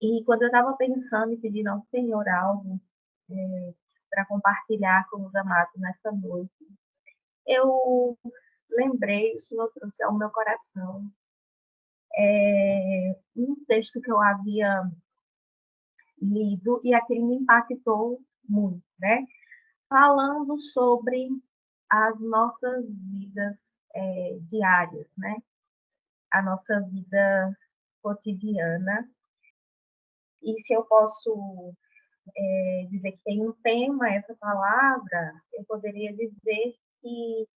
E quando eu estava pensando em pedir ao Senhor algo para compartilhar com os amados nessa noite, eu lembrei, o Senhor trouxe ao meu coração um texto que eu havia lido e aquele me impactou muito, né? Falando sobre as nossas vidas diárias, né? A nossa vida cotidiana. E se eu posso dizer que tem um tema, essa palavra, eu poderia dizer que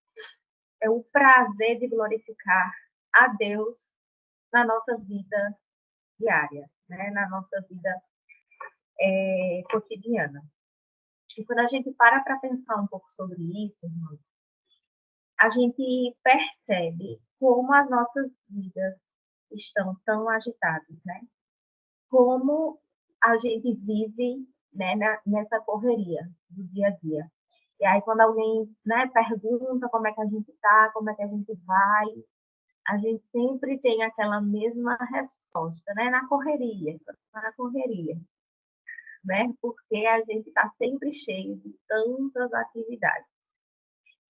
é o prazer de glorificar a Deus na nossa vida diária, né? Na nossa vida cotidiana. E quando a gente para pensar um pouco sobre isso, irmão, a gente percebe como as nossas vidas estão tão agitadas, né? Como a gente vive, né, nessa correria do dia a dia. E aí, quando alguém, né, pergunta como é que a gente está, como é que a gente vai, a gente sempre tem aquela mesma resposta, né? Na correria, né? Porque a gente está sempre cheio de tantas atividades.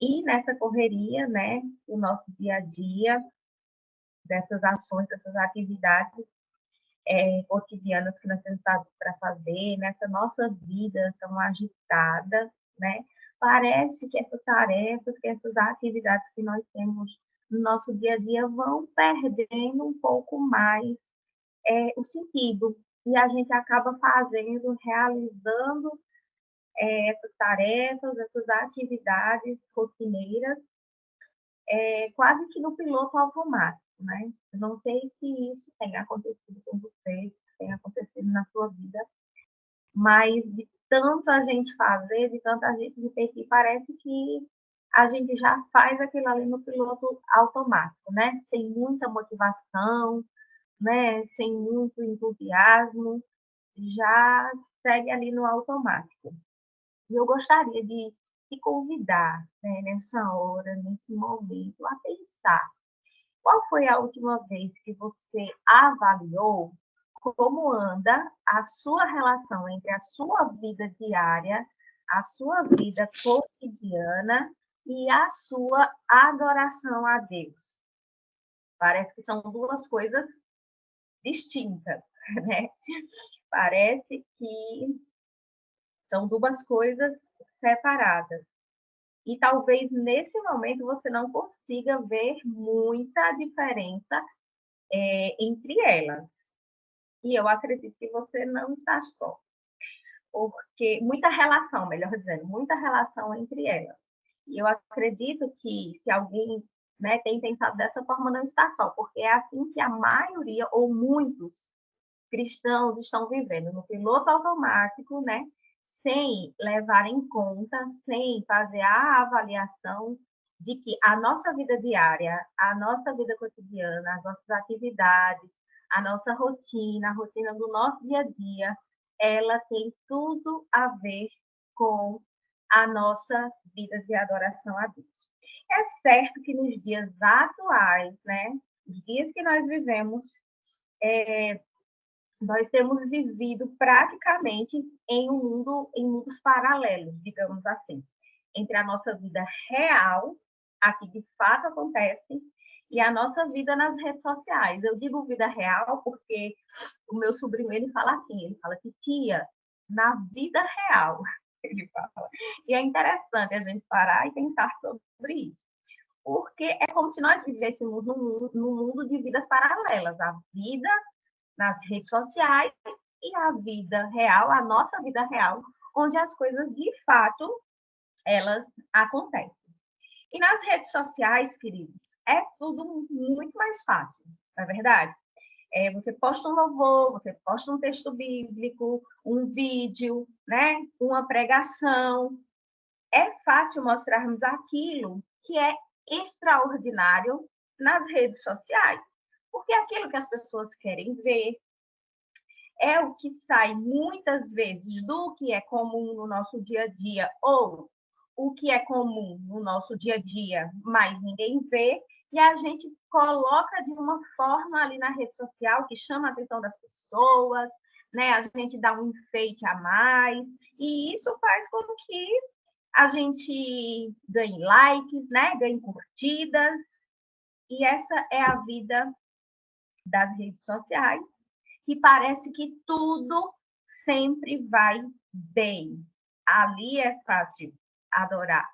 E nessa correria, né, o nosso dia a dia, dessas ações, dessas atividades cotidianas que nós temos para fazer, nessa nossa vida tão agitada, né? Parece que essas tarefas, que essas atividades que nós temos no nosso dia a dia vão perdendo um pouco mais o sentido. E a gente acaba fazendo, realizando essas tarefas, essas atividades rotineiras, quase que no piloto automático, né? Eu não sei se isso tem acontecido com você, se tem acontecido na sua vida, mas de tanta gente fazer, de tanta gente repetir, parece que a gente já faz aquilo ali no piloto automático, né? Sem muita motivação, né? Sem muito entusiasmo, já segue ali no automático. E eu gostaria de te convidar, né, nessa hora, nesse momento, a pensar qual foi a última vez que você avaliou como anda a sua relação entre a sua vida diária, a sua vida cotidiana e a sua adoração a Deus? Parece que são duas coisas distintas, né? Parece que são duas coisas separadas. E talvez nesse momento você não consiga ver muita diferença entre elas. E eu acredito que você não está só, porque muita relação, melhor dizendo, muita relação entre elas. E eu acredito que se alguém, né, tem pensado dessa forma, não está só, porque é assim que a maioria ou muitos cristãos estão vivendo, no piloto automático, né, sem levar em conta, sem fazer a avaliação de que a nossa vida diária, a nossa vida cotidiana, as nossas atividades, a nossa rotina, a rotina do nosso dia a dia, ela tem tudo a ver com a nossa vida de adoração a Deus. É certo que nos dias atuais, né, os dias que nós vivemos, nós temos vivido praticamente em mundos paralelos, digamos assim, entre a nossa vida real, a que de fato acontece, e a nossa vida nas redes sociais. Eu digo vida real porque o meu sobrinho, ele fala assim, ele fala que tia, na vida real, ele fala. E é interessante a gente parar e pensar sobre isso, porque é como se nós vivêssemos num mundo de vidas paralelas, a vida nas redes sociais e a vida real, a nossa vida real, onde as coisas de fato elas acontecem. E nas redes sociais, queridos, é tudo muito mais fácil, não é verdade? Você posta um louvor, você posta um texto bíblico, um vídeo, né? Uma pregação. É fácil mostrarmos aquilo que é extraordinário nas redes sociais, porque é aquilo que as pessoas querem ver, é o que sai muitas vezes do que é comum no nosso dia a dia, ou o que é comum no nosso dia a dia, mas ninguém vê, e a gente coloca de uma forma ali na rede social que chama a atenção das pessoas, né? A gente dá um enfeite a mais, e isso faz com que a gente ganhe likes, né? Ganhe curtidas, e essa é a vida das redes sociais, que parece que tudo sempre vai bem. Ali é fácil adorar,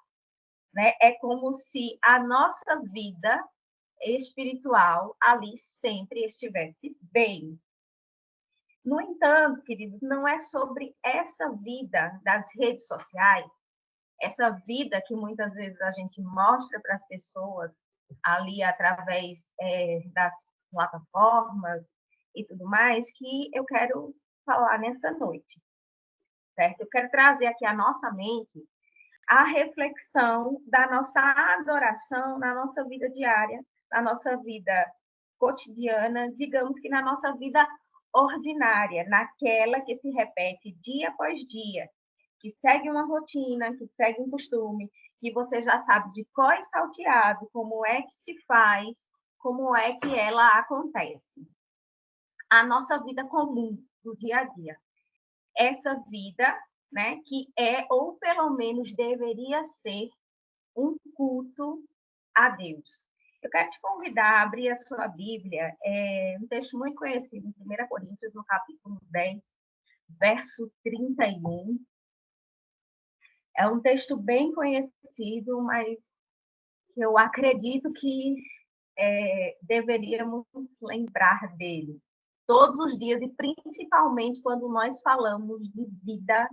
né? É como se a nossa vida espiritual ali sempre estivesse bem. No entanto, queridos, não é sobre essa vida das redes sociais, essa vida que muitas vezes a gente mostra para as pessoas ali através das plataformas e tudo mais, que eu quero falar nessa noite, certo? Eu quero trazer aqui à nossa mente a reflexão da nossa adoração na nossa vida diária, na nossa vida cotidiana, digamos que na nossa vida ordinária, naquela que se repete dia após dia, que segue uma rotina, que segue um costume, que você já sabe de cor e salteado como é que se faz, como é que ela acontece. A nossa vida comum do dia a dia. Essa vida, né, que é, ou pelo menos deveria ser, um culto a Deus. Eu quero te convidar a abrir a sua Bíblia, um texto muito conhecido em 1 Coríntios, no capítulo 10, verso 31. É um texto bem conhecido, mas eu acredito que deveríamos lembrar dele todos os dias, e principalmente quando nós falamos de vida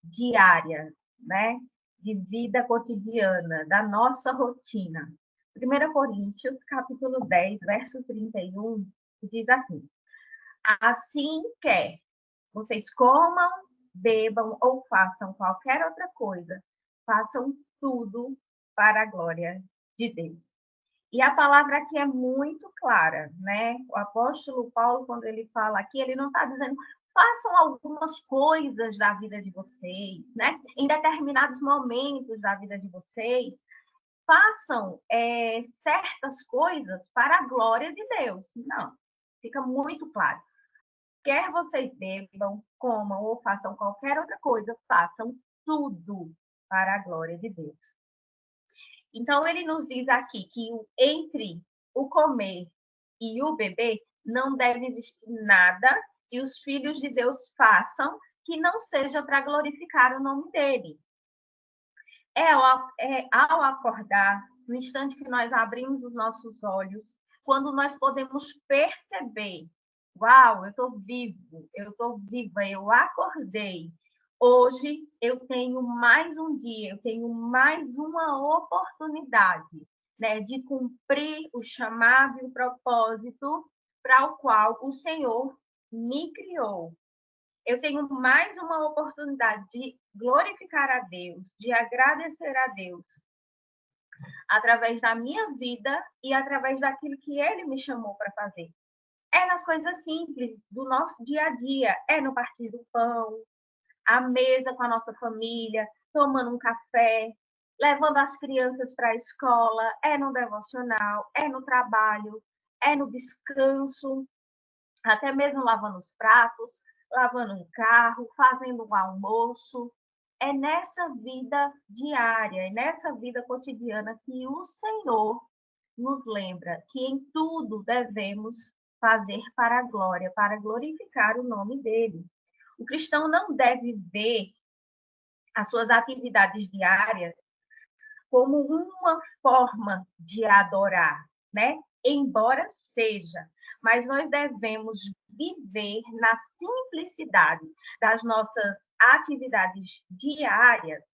diária, né? De vida cotidiana, da nossa rotina. 1 Coríntios, capítulo 10, verso 31, diz assim: assim quer vocês comam, bebam ou façam qualquer outra coisa, façam tudo para a glória de Deus. E a palavra aqui é muito clara, né? O apóstolo Paulo, quando ele fala aqui, ele não está dizendo façam algumas coisas da vida de vocês, né? Em determinados momentos da vida de vocês, façam certas coisas para a glória de Deus. Não, fica muito claro. Quer vocês bebam, comam ou façam qualquer outra coisa, façam tudo para a glória de Deus. Então, ele nos diz aqui que entre o comer e o beber não deve existir nada que os filhos de Deus façam que não seja para glorificar o nome dele. Ao acordar, no instante que nós abrimos os nossos olhos, quando nós podemos perceber, uau, eu estou vivo, eu estou viva, eu acordei. Hoje eu tenho mais um dia, eu tenho mais uma oportunidade, né, de cumprir o chamado e o propósito para o qual o Senhor me criou. Eu tenho mais uma oportunidade de glorificar a Deus, de agradecer a Deus, através da minha vida e através daquilo que Ele me chamou para fazer. É nas coisas simples do nosso dia a dia, é no partir do pão, à mesa com a nossa família, tomando um café, levando as crianças para a escola, é no devocional, é no trabalho, é no descanso, até mesmo lavando os pratos, lavando um carro, fazendo um almoço. É nessa vida diária, é nessa vida cotidiana que o Senhor nos lembra que em tudo devemos fazer para a glória, para glorificar o nome dele. O cristão não deve ver as suas atividades diárias como uma forma de adorar, né? Embora seja, mas nós devemos viver na simplicidade das nossas atividades diárias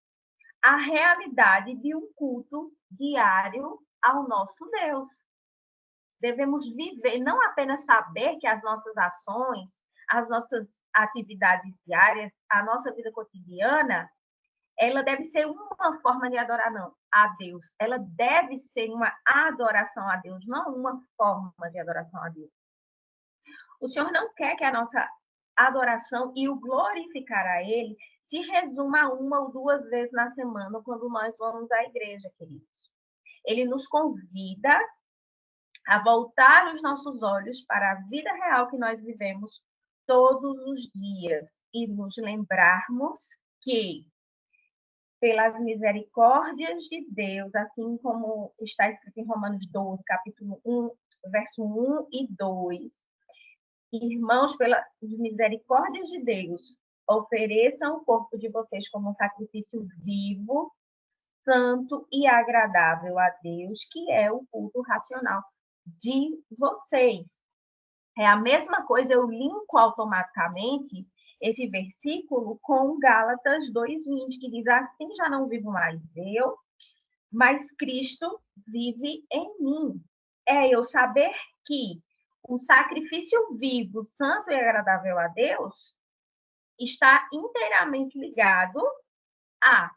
a realidade de um culto diário ao nosso Deus. Devemos viver, não apenas saber que as nossas ações, as nossas atividades diárias, a nossa vida cotidiana, ela deve ser uma forma de adorar não, a Deus. Ela deve ser uma adoração a Deus, não uma forma de adoração a Deus. O Senhor não quer que a nossa adoração e o glorificar a Ele se resuma a uma ou duas vezes na semana, quando nós vamos à igreja, queridos. Ele nos convida a voltar os nossos olhos para a vida real que nós vivemos todos os dias e nos lembrarmos que, pelas misericórdias de Deus, assim como está escrito em Romanos 12, capítulo 1, verso 1 e 2, irmãos, pelas misericórdias de Deus, ofereçam o corpo de vocês como um sacrifício vivo, santo e agradável a Deus, que é o culto racional de vocês. É a mesma coisa, eu linko automaticamente esse versículo com Gálatas 2:20, que diz assim: já não vivo mais eu, mas Cristo vive em mim. É eu saber que o sacrifício vivo, santo e agradável a Deus está inteiramente ligado a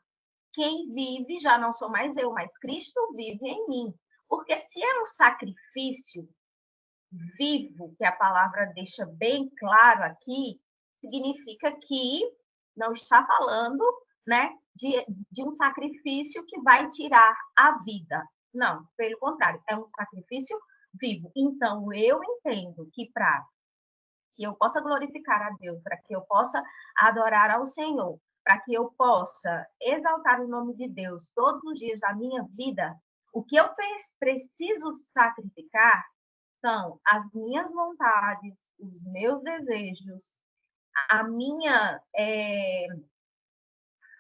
quem vive, já não sou mais eu, mas Cristo vive em mim. Porque se é um sacrifício vivo, que a palavra deixa bem claro aqui, significa que não está falando, né, de um sacrifício que vai tirar a vida. Não, pelo contrário, é um sacrifício vivo. Então, eu entendo que para que eu possa glorificar a Deus, para que eu possa adorar ao Senhor, para que eu possa exaltar o nome de Deus todos os dias da minha vida, o que eu preciso sacrificar são as minhas vontades, os meus desejos, a minha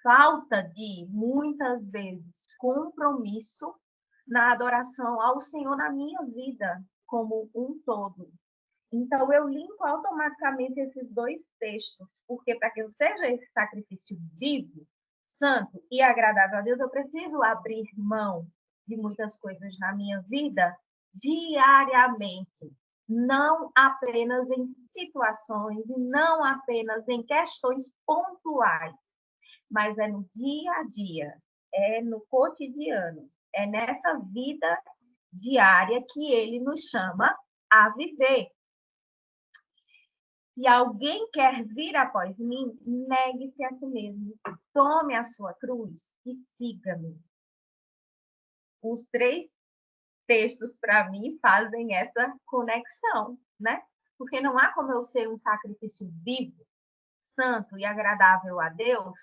falta de, muitas vezes, compromisso na adoração ao Senhor na minha vida como um todo. Então, eu linko automaticamente esses dois textos, porque para que eu seja esse sacrifício vivo, santo e agradável a Deus, eu preciso abrir mão de muitas coisas na minha vida diariamente, não apenas em situações e não apenas em questões pontuais, mas é no dia a dia, é no cotidiano, é nessa vida diária que ele nos chama a viver. Se alguém quer vir após mim, negue-se a si mesmo, tome a sua cruz e siga-me. Os três textos, para mim, fazem essa conexão, né? Porque não há como eu ser um sacrifício vivo, santo e agradável a Deus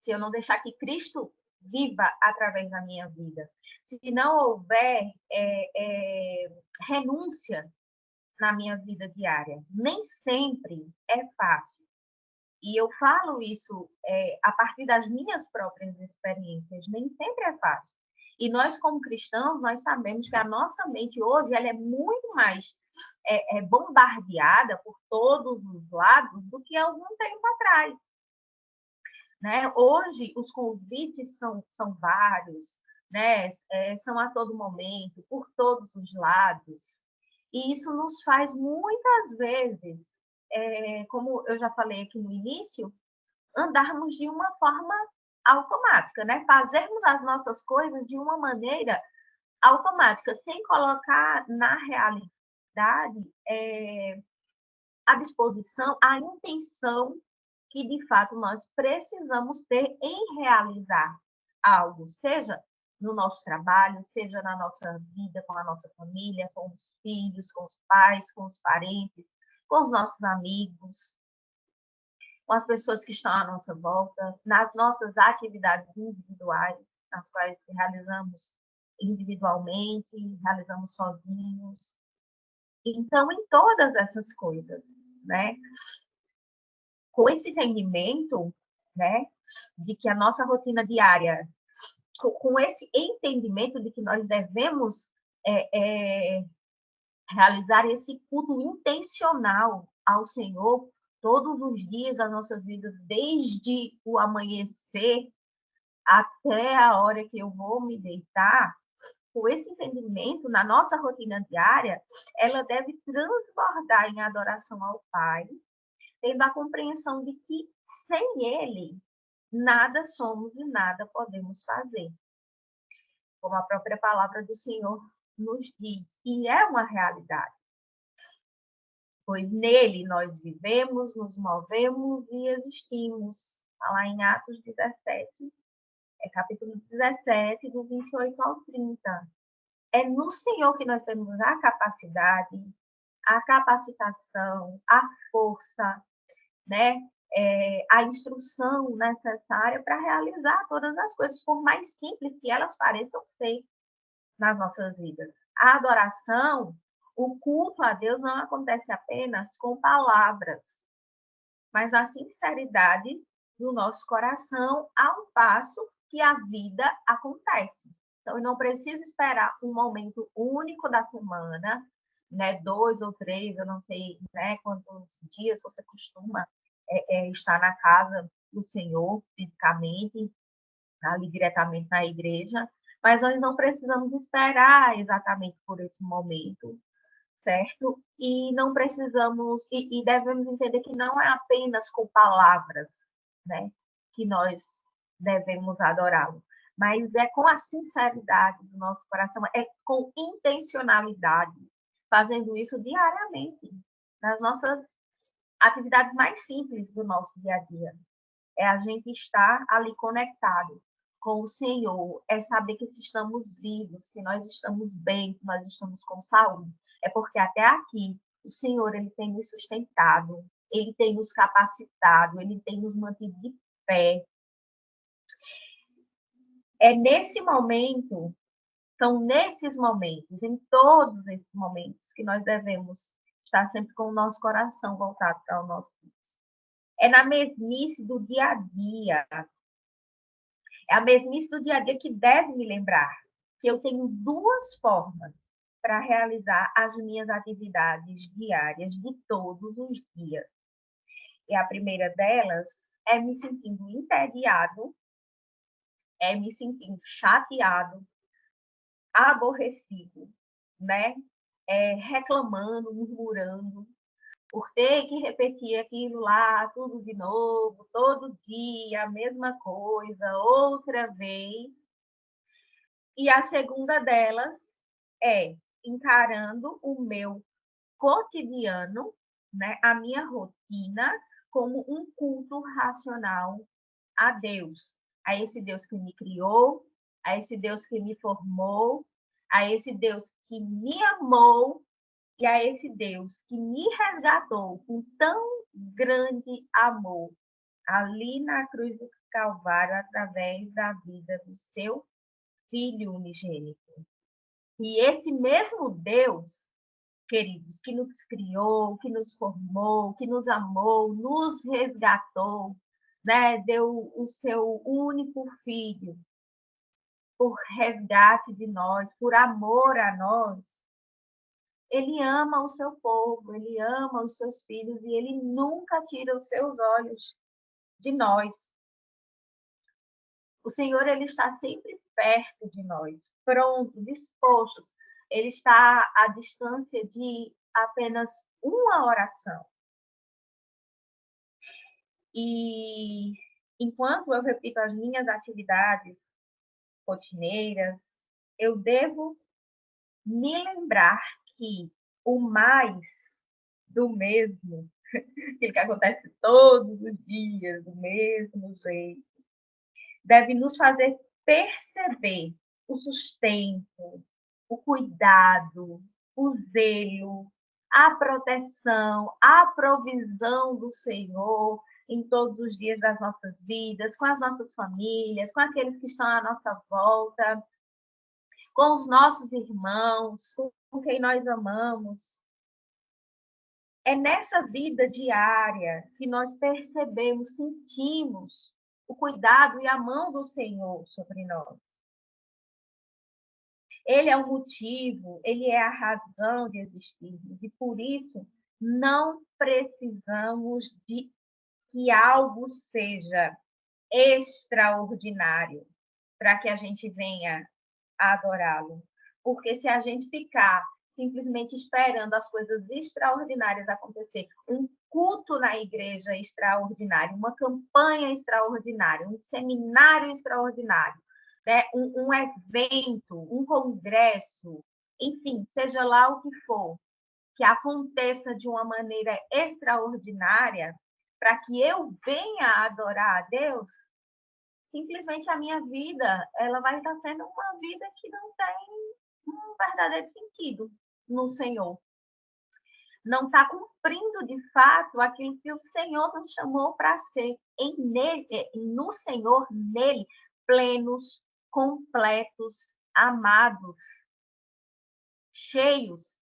se eu não deixar que Cristo viva através da minha vida. Se não houver renúncia na minha vida diária. Nem sempre é fácil. E eu falo isso a partir das minhas próprias experiências. Nem sempre é fácil. E nós, como cristãos, nós sabemos que a nossa mente hoje ela é muito mais bombardeada por todos os lados do que algum tempo atrás. Né? Hoje, os convites são vários, né? São a todo momento, por todos os lados. E isso nos faz, muitas vezes, como eu já falei aqui no início, andarmos de uma forma automática, né? Fazermos as nossas coisas de uma maneira automática, sem colocar na realidade a disposição, a intenção que, de fato, nós precisamos ter em realizar algo, seja no nosso trabalho, seja na nossa vida com a nossa família, com os filhos, com os pais, com os parentes, com os nossos amigos, com as pessoas que estão à nossa volta, nas nossas atividades individuais, nas quais realizamos individualmente, realizamos sozinhos. Então, em todas essas coisas, né? Com esse entendimento, né, de que a nossa rotina diária, com esse entendimento de que nós devemos realizar esse culto intencional ao Senhor todos os dias das nossas vidas, desde o amanhecer até a hora que eu vou me deitar, com esse entendimento, na nossa rotina diária, ela deve transbordar em adoração ao Pai, tendo a compreensão de que sem Ele, nada somos e nada podemos fazer. Como a própria palavra do Senhor nos diz, e é uma realidade. Pois nele nós vivemos, nos movemos e existimos. Está lá em Atos 17, capítulo 17, do 28 ao 30. É no Senhor que nós temos a capacidade, a capacitação, a força, né? A instrução necessária para realizar todas as coisas, por mais simples que elas pareçam ser nas nossas vidas. A adoração, o culto a Deus não acontece apenas com palavras, mas a sinceridade do nosso coração ao passo que a vida acontece. Então, eu não preciso esperar um momento único da semana, né, 2 ou 3, eu não sei, né, quantos dias você costuma estar na casa do Senhor fisicamente, ali diretamente na igreja, mas nós não precisamos esperar exatamente por esse momento, certo? E não precisamos, e devemos entender que não é apenas com palavras, né, que nós devemos adorá-lo, mas é com a sinceridade do nosso coração, é com intencionalidade, fazendo isso diariamente, nas nossas atividades mais simples do nosso dia a dia. É a gente estar ali conectado com o Senhor, é saber que se estamos vivos, se nós estamos bem, se nós estamos com saúde, é porque até aqui o Senhor ele tem nos sustentado, ele tem nos capacitado, ele tem nos mantido de pé. É nesse momento, são nesses momentos, em todos esses momentos, que nós devemos estar sempre com o nosso coração voltado para o nosso Deus. É na mesmice do dia a dia, é a mesmice do dia a dia que deve me lembrar que eu tenho duas formas para realizar as minhas atividades diárias de todos os dias. E a primeira delas é me sentindo entediado, é me sentindo chateado, aborrecido, né? Reclamando, murmurando, por ter que repetir aquilo lá, tudo de novo, todo dia, a mesma coisa, outra vez. E a segunda delas é encarando o meu cotidiano, né, a minha rotina, como um culto racional a Deus. A esse Deus que me criou, a esse Deus que me formou, a esse Deus que me amou e a esse Deus que me resgatou com tão grande amor ali na cruz do Calvário através da vida do seu Filho unigênito. E esse mesmo Deus, queridos, que nos criou, que nos formou, que nos amou, nos resgatou, né? Deu o seu único filho por resgate de nós, por amor a nós. Ele ama o seu povo, ele ama os seus filhos e ele nunca tira os seus olhos de nós. O Senhor ele está sempre perto de nós, pronto, disposto. Ele está à distância de apenas uma oração. E enquanto eu repito as minhas atividades rotineiras, eu devo me lembrar que o mais do mesmo, aquilo que acontece todos os dias, do mesmo jeito, deve nos fazer perceber o sustento, o cuidado, o zelo, a proteção, a provisão do Senhor em todos os dias das nossas vidas, com as nossas famílias, com aqueles que estão à nossa volta, com os nossos irmãos, com quem nós amamos. É nessa vida diária que nós percebemos, sentimos o cuidado e a mão do Senhor sobre nós. Ele é o motivo, ele é a razão de existirmos. E por isso, não precisamos de que algo seja extraordinário para que a gente venha a adorá-lo. Porque se a gente ficar simplesmente esperando as coisas extraordinárias acontecer, um culto na igreja extraordinário, uma campanha extraordinária, um seminário extraordinário, né? um evento, um congresso, enfim, seja lá o que for, que aconteça de uma maneira extraordinária, para que eu venha adorar a Deus, simplesmente a minha vida ela vai estar sendo uma vida que não tem um verdadeiro sentido no Senhor. Não está cumprindo de fato aquilo que o Senhor nos chamou para ser. No Senhor, nele, plenos, completos, amados, cheios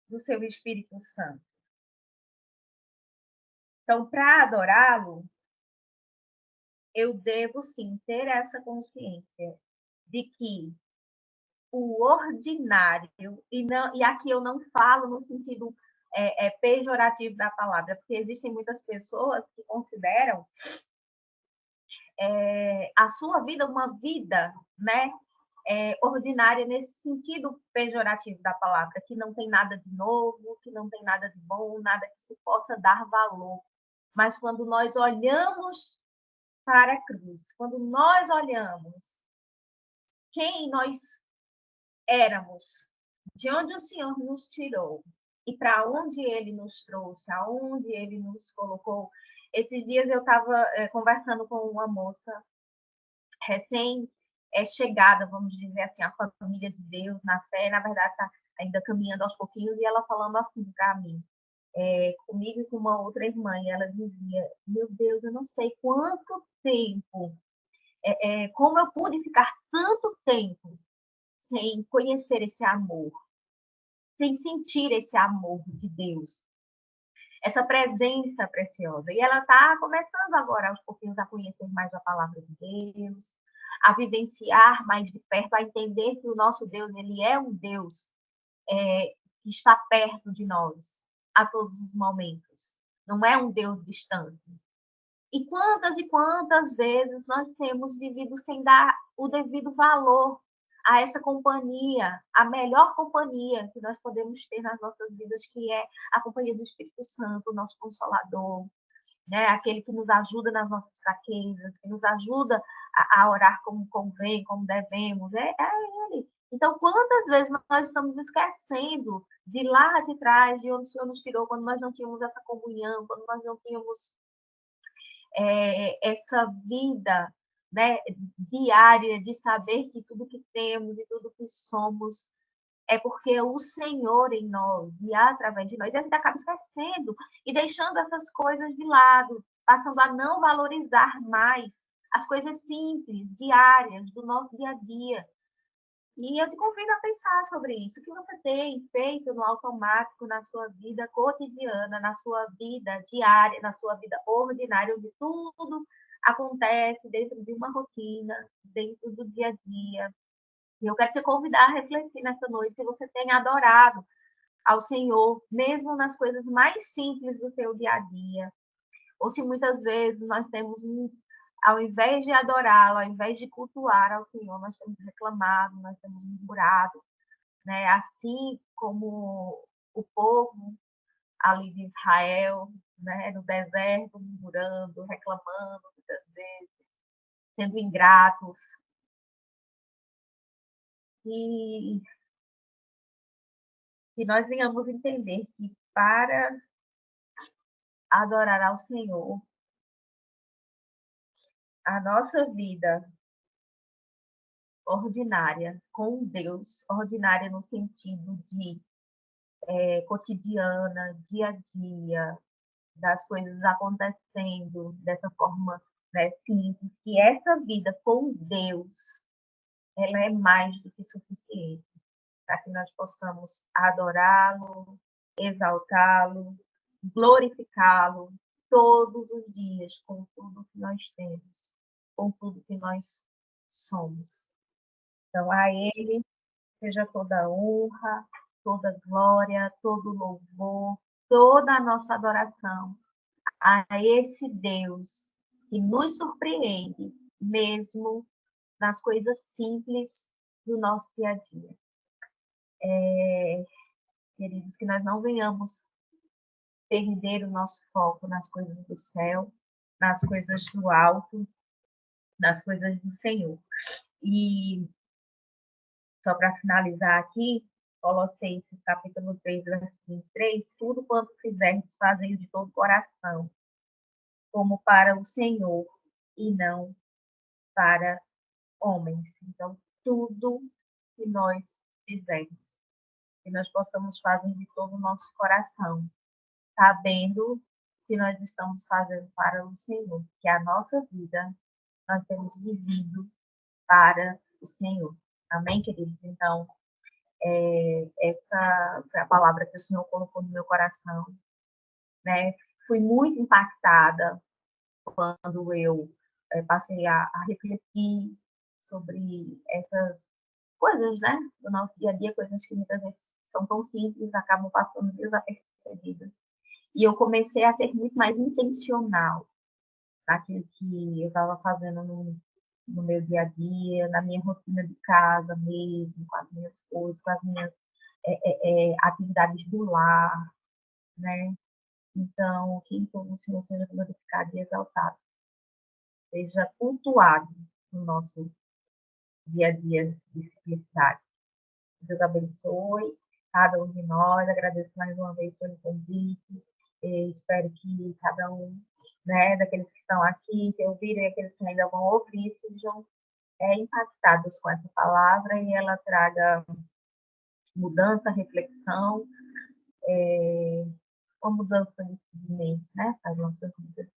do seu Espírito Santo. Então, para adorá-lo, eu devo sim ter essa consciência de que o ordinário, e aqui eu não falo no sentido pejorativo da palavra, porque existem muitas pessoas que consideram a sua vida uma vida, né, ordinária nesse sentido pejorativo da palavra, que não tem nada de novo, que não tem nada de bom, nada que se possa dar valor. Mas quando nós olhamos para a cruz, quando nós olhamos quem nós éramos, de onde o Senhor nos tirou e para onde Ele nos trouxe, aonde Ele nos colocou. Esses dias eu estava conversando com uma moça recém-chegada, vamos dizer assim, a família de Deus na fé, na verdade está ainda caminhando aos pouquinhos, e ela falando assim para mim, comigo e com uma outra irmã, e ela dizia, meu Deus, eu não sei quanto tempo, como eu pude ficar tanto tempo sem conhecer esse amor, sem sentir esse amor de Deus, essa presença preciosa. E ela está começando agora, aos pouquinhos, a conhecer mais a palavra de Deus, a vivenciar mais de perto, a entender que o nosso Deus, ele é um Deus que está perto de nós a todos os momentos. Não é um Deus distante. E quantas vezes nós temos vivido sem dar o devido valor a essa companhia, a melhor companhia que nós podemos ter nas nossas vidas, que é a companhia do Espírito Santo, o nosso Consolador, né? Aquele que nos ajuda nas nossas fraquezas, que nos ajuda a orar como convém, como devemos, é Ele. Então, quantas vezes nós estamos esquecendo de lá de trás, de onde o Senhor nos tirou, quando nós não tínhamos essa comunhão, quando nós não tínhamos essa vida, né, diária de saber que tudo que temos e tudo que somos é porque o Senhor em nós e através de nós, e a gente acaba esquecendo e deixando essas coisas de lado, passando a não valorizar mais as coisas simples, diárias, do nosso dia a dia. E eu te convido a pensar sobre isso. O que você tem feito no automático na sua vida cotidiana, na sua vida diária, na sua vida ordinária, onde tudo acontece dentro de uma rotina, dentro do dia a dia. E eu quero te convidar a refletir nessa noite se você tem adorado ao Senhor, mesmo nas coisas mais simples do seu dia a dia. Ou se muitas vezes nós temos, ao invés de adorá-lo, ao invés de cultuar ao Senhor, nós temos reclamado, nós temos murmurado, né? Assim como o povo ali de Israel, né? No deserto, murmurando, reclamando, muitas vezes, sendo ingratos. E que nós venhamos entender que para adorar ao Senhor, a nossa vida ordinária com Deus, ordinária no sentido de cotidiana, dia a dia, das coisas acontecendo dessa forma, né, simples, que essa vida com Deus, ela é mais do que suficiente para que nós possamos adorá-lo, exaltá-lo, glorificá-lo todos os dias com tudo que nós temos, com tudo que nós somos. Então, a Ele seja toda honra, toda glória, todo louvor, toda a nossa adoração a esse Deus que nos surpreende, mesmo nas coisas simples do nosso dia a dia. Queridos, que nós não venhamos perder o nosso foco nas coisas do céu, nas coisas do alto, nas coisas do Senhor. E só para finalizar aqui, Colossenses capítulo 3, versículo 23, tudo quanto fizerdes, fazei de todo o coração, como para o Senhor e não para homens. Então, tudo que nós fizermos, que nós possamos fazer de todo o nosso coração, sabendo que nós estamos fazendo para o Senhor, que a nossa vida nós temos vivido para o Senhor. Amém, queridos? Então, essa foi a palavra que o Senhor colocou no meu coração, né? Fui muito impactada quando eu passei a refletir sobre essas coisas, né, do nosso dia a dia, coisas que muitas vezes são tão simples, acabam passando desapercebidas. E eu comecei a ser muito mais intencional naquilo que eu estava fazendo no meu dia a dia, na minha rotina de casa mesmo, com as minhas coisas, com as minhas atividades do lar, né? Então, que em todo o Senhor seja glorificado e exaltado, seja cultuado no nosso dia a dia de simplicidade. Deus abençoe cada um de nós. Agradeço mais uma vez pelo convite. E espero que cada um, né, daqueles que estão aqui, que ouviram e aqueles que ainda vão ouvir, sejam impactados com essa palavra e ela traga mudança, reflexão, uma mudança de mente, né, para as nossas vidas.